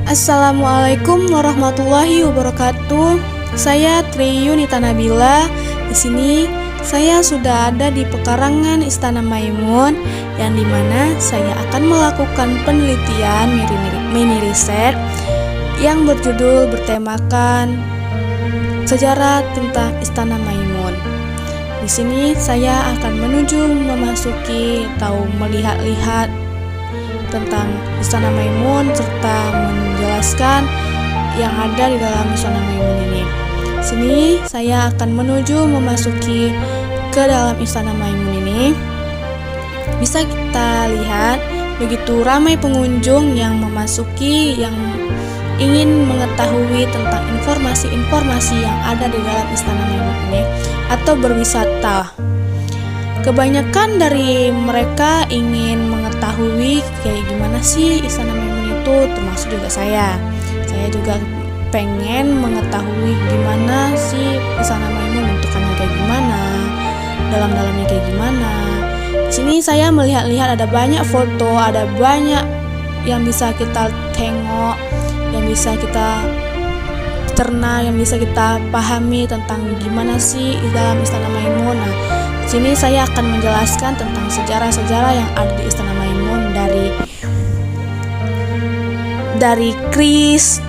Assalamualaikum warahmatullahi wabarakatuh. Saya Tri Yunita Nabila. Di sini saya sudah ada di pekarangan Istana Maimun, yang dimana saya akan melakukan penelitian mini riset yang bertemakan sejarah tentang Istana Maimun. Di sini saya akan memasuki atau melihat-lihat tentang Istana Maimun serta menjelaskan yang ada di dalam Istana Maimun ini. Sini saya akan memasuki ke dalam Istana Maimun ini. Bisa kita lihat begitu ramai pengunjung yang memasuki, yang ingin mengetahui tentang informasi-informasi yang ada di dalam Istana Maimun ini atau berwisata. Kebanyakan dari mereka ingin mengetahui kayak gimana sih Istana Maimun itu, termasuk juga saya. Saya juga pengen mengetahui gimana sih Istana Maimun, bentukannya kayak gimana, dalam-dalamnya kayak gimana. Di sini saya melihat-lihat ada banyak foto, ada banyak yang bisa kita tengok, yang bisa kita cerna, yang bisa kita pahami tentang gimana sih di dalam Istana Maimun. Nah, di sini saya akan menjelaskan tentang sejarah-sejarah yang ada di Istana Maimun dari keris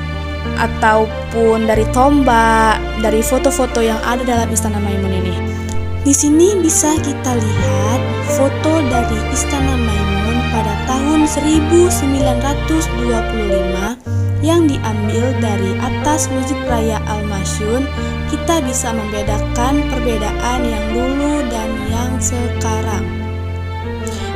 ataupun dari tombak, dari foto-foto yang ada dalam Istana Maimun ini. Di sini bisa kita lihat foto dari Istana Maimun pada tahun 1925 yang diambil dari atas Masjid Raya Al-Masyun. Kita bisa membedakan perbedaan yang dulu dan yang sekarang.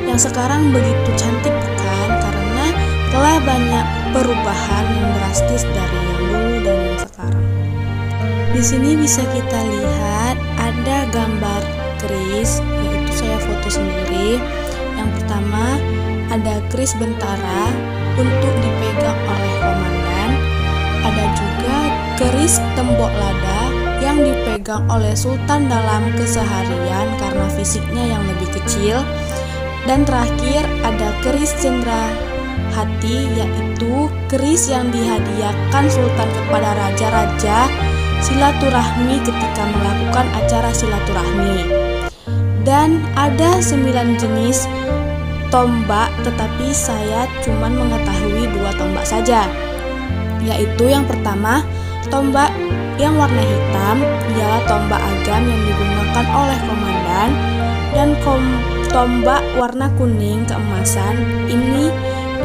Yang sekarang begitu cantik bukan? Karena telah banyak perubahan yang drastis dari yang dulu dan yang sekarang. Di sini bisa kita lihat ada gambar keris, yaitu saya foto sendiri. Yang pertama ada keris Bentara untuk dipegang oleh komandan. Ada juga keris Tembok Lada yang dipegang oleh Sultan dalam keseharian karena fisiknya yang lebih kecil. Dan terakhir ada keris Cendra Hati, yaitu keris yang dihadiahkan Sultan kepada raja-raja silaturahmi ketika melakukan acara silaturahmi. Dan ada 9 jenis tombak, tetapi saya cuma mengetahui 2 tombak saja, yaitu yang pertama tombak yang warna hitam, ialah tombak agam yang digunakan oleh komandan, dan tombak warna kuning keemasan ini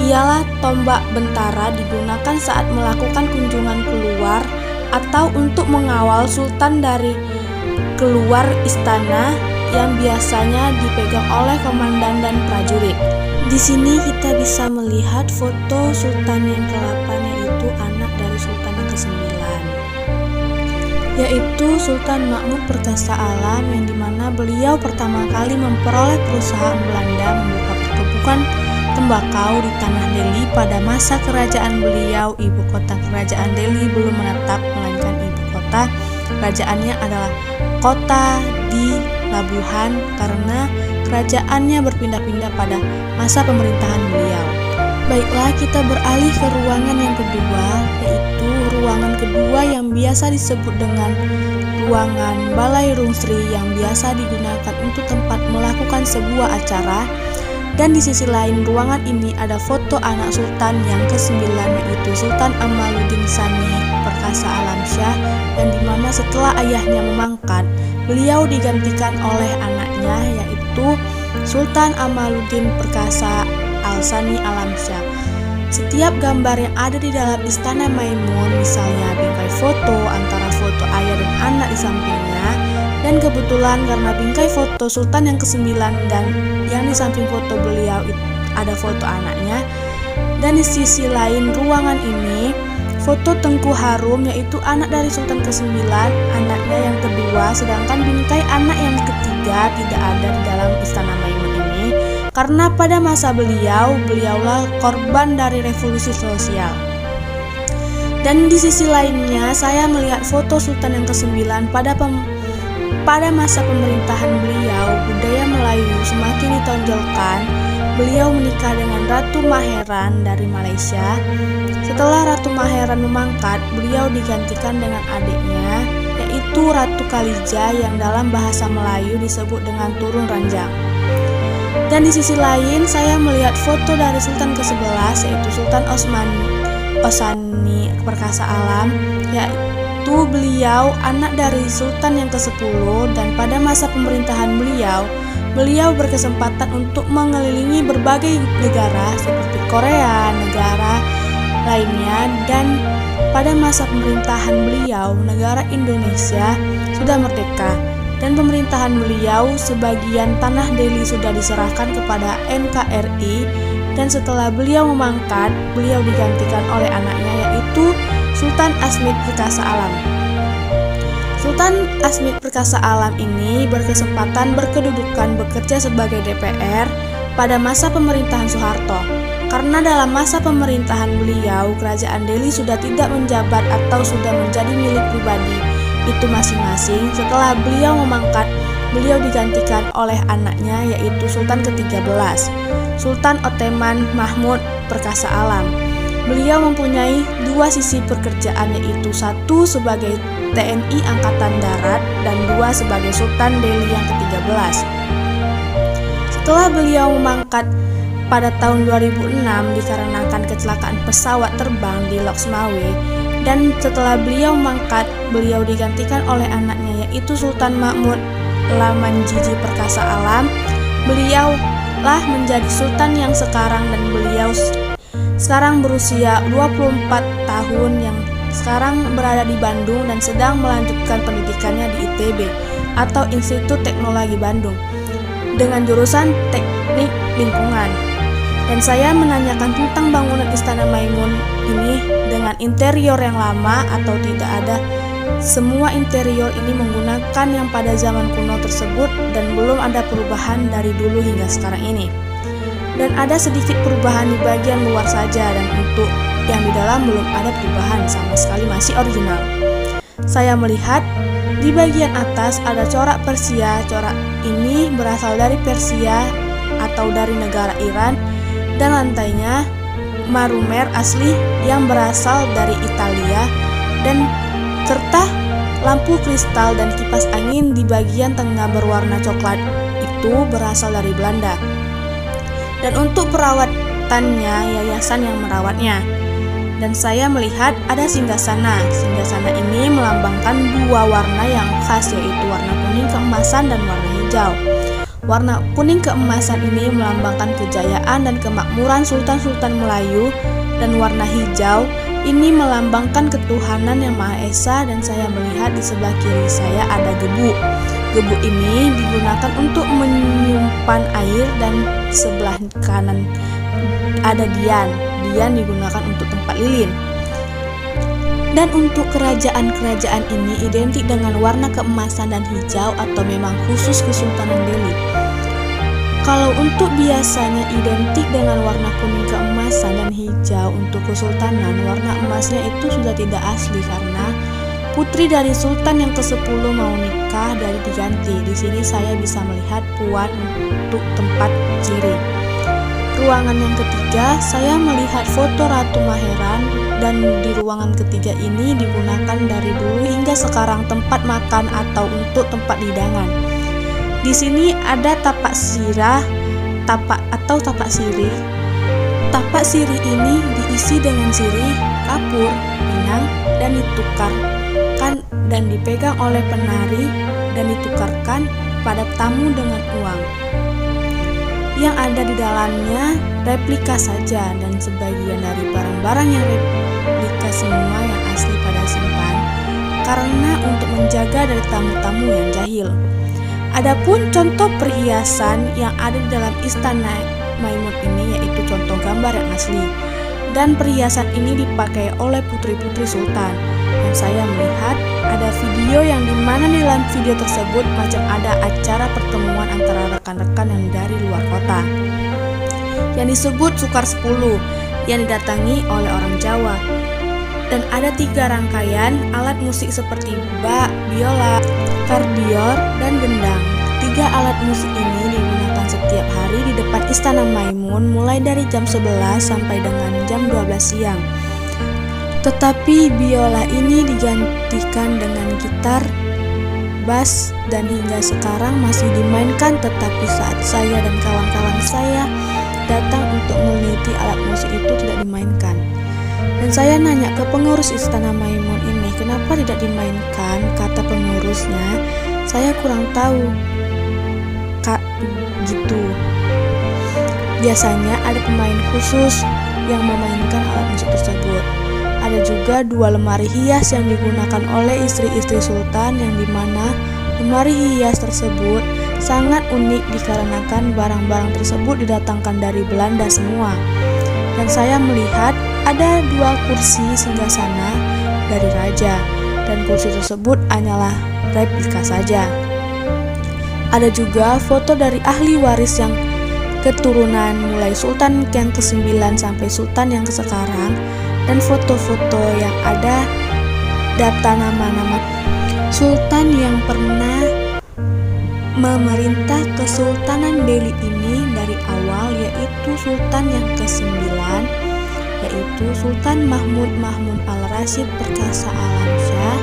ialah tombak Bentara, digunakan saat melakukan kunjungan keluar atau untuk mengawal sultan dari keluar istana, yang biasanya dipegang oleh komandan dan prajurit. Di sini kita bisa melihat foto sultan yang ke-8, yaitu anak dari sultan yang ke-9, yaitu Sultan Mahmud Perkasa Alam, yang dimana beliau pertama kali memperoleh perusahaan Belanda membuka perkebunan tembakau di tanah Delhi pada masa kerajaan beliau. Ibu kota kerajaan Delhi belum menetap, melainkan ibu kota kerajaannya adalah kota di Labuhan karena kerajaannya berpindah-pindah pada masa pemerintahan beliau. Baiklah, kita beralih ke ruangan yang kedua, yaitu ruangan kedua yang biasa disebut dengan ruangan Balai Rungsri, yang biasa digunakan untuk tempat melakukan sebuah acara. Dan di sisi lain ruangan ini ada foto anak sultan yang ke-9, yaitu Sultan Amaluddin Sani Perkasa Alamsyah, yang dimana setelah ayahnya memangkat, beliau digantikan oleh anaknya, yaitu Sultan Amaluddin Perkasa Al-Sani Alamsyah. Setiap gambar yang ada di dalam Istana Maimun, misalnya bingkai foto antara foto ayah dan anak di sampingnya, dan kebetulan karena bingkai foto Sultan yang ke-9 dan yang di samping foto beliau ada foto anaknya. Dan di sisi lain ruangan ini foto Tengku Harum, yaitu anak dari Sultan ke-9, anaknya yang kedua, sedangkan bingkai anak yang ketiga tidak ada di dalam Istana Maimun ini karena pada masa beliaulah korban dari revolusi sosial. Dan di sisi lainnya saya melihat foto Sultan yang ke-9 pada masa pemerintahan beliau. Budaya Melayu semakin ditonjolkan beliau menikah dengan Ratu Maheran dari Malaysia. Setelah Ratu Maheran memangkat, beliau digantikan dengan adiknya, yaitu Ratu Khalijah yang dalam bahasa Melayu disebut dengan turun ranjang. Dan di sisi lain, saya melihat foto dari Sultan ke-11, yaitu Sultan Osani Perkasa Alam, yaitu beliau anak dari Sultan yang ke-10, dan pada masa pemerintahan beliau berkesempatan untuk mengelilingi berbagai negara seperti Korea, negara lainnya, dan pada masa pemerintahan beliau, negara Indonesia sudah merdeka, dan pemerintahan beliau sebagian tanah Delhi sudah diserahkan kepada NKRI, dan setelah beliau memangkat, beliau digantikan oleh anaknya, yaitu Sultan Asmid Perkasa Alam. Sultan Asmid Perkasa Alam ini berkesempatan berkedudukan bekerja sebagai DPR pada masa pemerintahan Soeharto. Karena dalam masa pemerintahan beliau, kerajaan Delhi sudah tidak menjabat atau sudah menjadi milik pribadi itu masing-masing. Setelah beliau memangkat, beliau digantikan oleh anaknya, yaitu Sultan ke-13, Sultan Othman Mahmud Perkasa Alam. Beliau mempunyai dua sisi pekerjaan, yaitu satu sebagai TNI Angkatan Darat dan dua sebagai Sultan Delhi yang ke-13. Setelah beliau memangkat pada tahun 2006 dikarenakan kecelakaan pesawat terbang di Loksmawe, dan setelah beliau memangkat, beliau digantikan oleh anaknya, yaitu Sultan Mahmud Lamanjiji Perkasa Alam. Beliau lah menjadi sultan yang sekarang, dan beliau sekarang berusia 24 tahun, yang sekarang berada di Bandung dan sedang melanjutkan pendidikannya di ITB atau Institut Teknologi Bandung dengan jurusan Teknik Lingkungan. Dan saya menanyakan tentang bangunan Istana Maimun ini dengan interior yang lama atau tidak ada. Semua interior ini menggunakan yang pada zaman kuno tersebut dan belum ada perubahan dari dulu hingga sekarang ini. Dan ada sedikit perubahan di bagian luar saja, dan untuk yang di dalam belum ada perubahan, sama sekali masih original. Saya melihat di bagian atas ada corak Persia. Corak ini berasal dari Persia atau dari negara Iran, dan lantainya marumer asli yang berasal dari Italia, dan serta lampu kristal dan kipas angin di bagian tengah berwarna coklat itu berasal dari Belanda. Dan untuk perawatannya, yayasan yang merawatnya. Dan saya melihat ada singgasana. Singgasana ini melambangkan dua warna yang khas, yaitu warna kuning keemasan dan warna hijau. Warna kuning keemasan ini melambangkan kejayaan dan kemakmuran sultan-sultan Melayu, dan warna hijau ini melambangkan ketuhanan yang Maha Esa. Dan saya melihat di sebelah kiri saya ada gebu. Gebu ini digunakan untuk menyimpan air, dan di sebelah kanan ada dian. Dian digunakan untuk tempat lilin. Dan untuk kerajaan-kerajaan ini identik dengan warna keemasan dan hijau, atau memang khusus Kesultanan Delhi. Kalau untuk biasanya identik dengan warna kuning keemasan dan hijau untuk kesultanan, warna emasnya itu sudah tidak asli karena putri dari sultan yang ke-10 mau nikah dari diganti. Di sini saya bisa melihat puan untuk tempat ciri. Ruangan yang ketiga, saya melihat foto Ratu Maheran, dan di ruangan ketiga ini digunakan dari dulu hingga sekarang tempat makan atau untuk tempat hidangan. Di sini ada tapak sirah, tapak atau tapak sirih. Tapak sirih ini diisi dengan sirih, kapur, pinang, dan ditukarkan dan dipegang oleh penari dan ditukarkan pada tamu dengan uang. Yang ada di dalamnya replika saja, dan sebagian dari barang-barang yang replika semua yang asli pada simpan karena untuk menjaga dari tamu-tamu yang jahil. Adapun contoh perhiasan yang ada di dalam Istana Maimun ini yaitu contoh gambar yang asli, dan perhiasan ini dipakai oleh putri-putri sultan. Dan saya melihat ada video yang dimana di dalam video tersebut macam ada acara pertemuan antara rekan-rekan yang dari luar kota yang disebut Sukar 10 yang didatangi oleh orang Jawa. Dan ada 3 rangkaian alat musik seperti bak, biola, kardior, dan gendang. 3 alat musik ini digunakan setiap hari di depan Istana Maimun mulai dari jam 11 sampai dengan jam 12 siang. Tetapi biola ini digantikan dengan gitar, bass, dan hingga sekarang masih dimainkan. Tetapi saat saya dan kawan-kawan saya datang untuk meneliti alat musik itu tidak dimainkan. Dan saya nanya ke pengurus Istana Maimun ini, kenapa tidak dimainkan? Kata pengurusnya, saya kurang tahu, Kak, gitu. Biasanya ada pemain khusus yang memainkan alat musik tersebut. Ada juga 2 lemari hias yang digunakan oleh istri-istri sultan, yang dimana lemari hias tersebut sangat unik dikarenakan barang-barang tersebut didatangkan dari Belanda semua. Dan saya melihat ada 2 kursi singgasana dari raja, dan kursi tersebut hanyalah replika saja. Ada juga foto dari ahli waris yang keturunan mulai sultan yang ke-9 sampai sultan yang sekarang, dan foto-foto yang ada data nama-nama sultan yang pernah memerintah Kesultanan Delhi ini dari awal, yaitu sultan yang ke-9, yaitu Sultan Mahmud Al-Rashid Perkasa Alamsyah.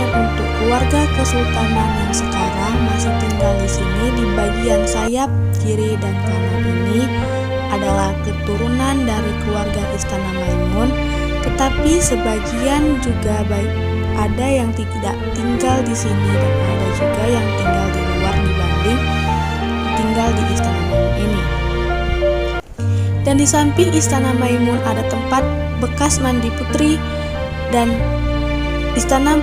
Dan untuk keluarga kesultanan yang sekarang masih tinggal di sini, di bagian sayap kiri dan kanan ini adalah keturunan dari keluarga Istana Maimun, tetapi sebagian juga ada yang tidak tinggal di sini dan ada juga yang tinggal di luar dibanding tinggal di Istana Maimun ini. Dan di samping Istana Maimun ada tempat bekas mandi putri dan Istana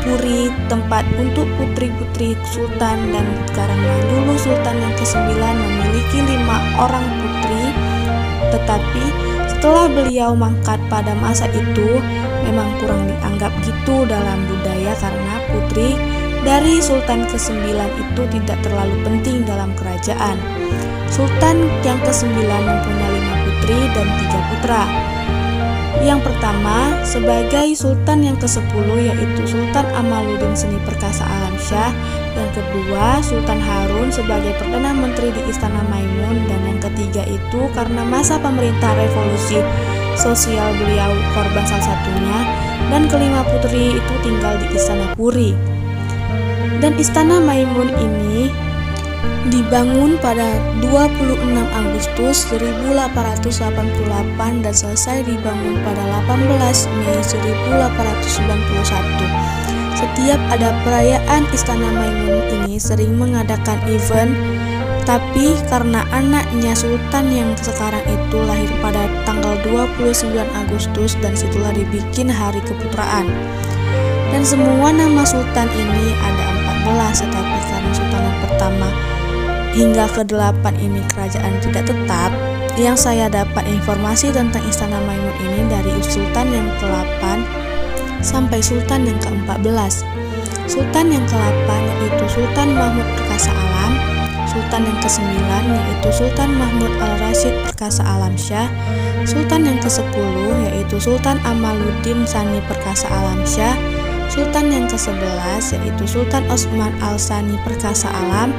Puri, tempat untuk putri-putri sultan. Dan karena dulu sultan yang ke-9 memiliki 5 orang putri, tetapi setelah beliau mangkat pada masa itu memang kurang dianggap gitu dalam budaya, karena putri dari sultan ke-9 itu tidak terlalu penting dalam kerajaan. Sultan yang ke-9 mempunyai 5 putri dan 3 putra. Yang pertama sebagai sultan yang ke-10 yaitu Sultan Amaluddin Seni Perkasa Alamsyah. Yang kedua Sultan Harun sebagai Perdana Menteri di Istana Maimun. Dan yang ketiga itu karena masa pemerintah revolusi sosial beliau korban salah satunya. Dan kelima putri itu tinggal di Istana Puri. Dan Istana Maimun ini dibangun pada 26 Agustus 1888 dan selesai dibangun pada 18 Mei 1891. Setiap ada perayaan, Istana Maimun ini sering mengadakan event, tapi karena anaknya sultan yang sekarang itu lahir pada tanggal 29 Agustus dan situlah dibikin hari keputraan. Dan semua nama sultan ini ada 14, tetapi karena sultan yang pertama hingga ke-8 ini kerajaan tidak tetap, yang saya dapat informasi tentang Istana Maimun ini dari sultan yang ke-8 sampai sultan yang ke-14. Sultan yang ke-8 yaitu Sultan Mahmud Perkasa Alam, sultan yang ke-9 yaitu Sultan Mahmud Al-Rashid Perkasa Alamsyah, sultan yang ke-10 yaitu Sultan Amaluddin Sani Perkasa Alamsyah, sultan yang ke-11 yaitu Sultan Osman Al-Sani Perkasa Alam,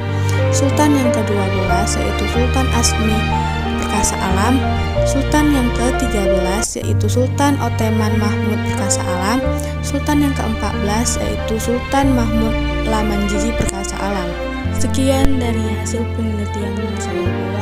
sultan yang ke-12 yaitu Sultan Asmi Perkasa Alam, sultan yang ke-13 yaitu Sultan Oteman Mahmud Perkasa Alam, sultan yang ke-14 yaitu Sultan Mahmud Lamanjiji Perkasa Alam. Sekian dari hasil penelitian yang saya buat.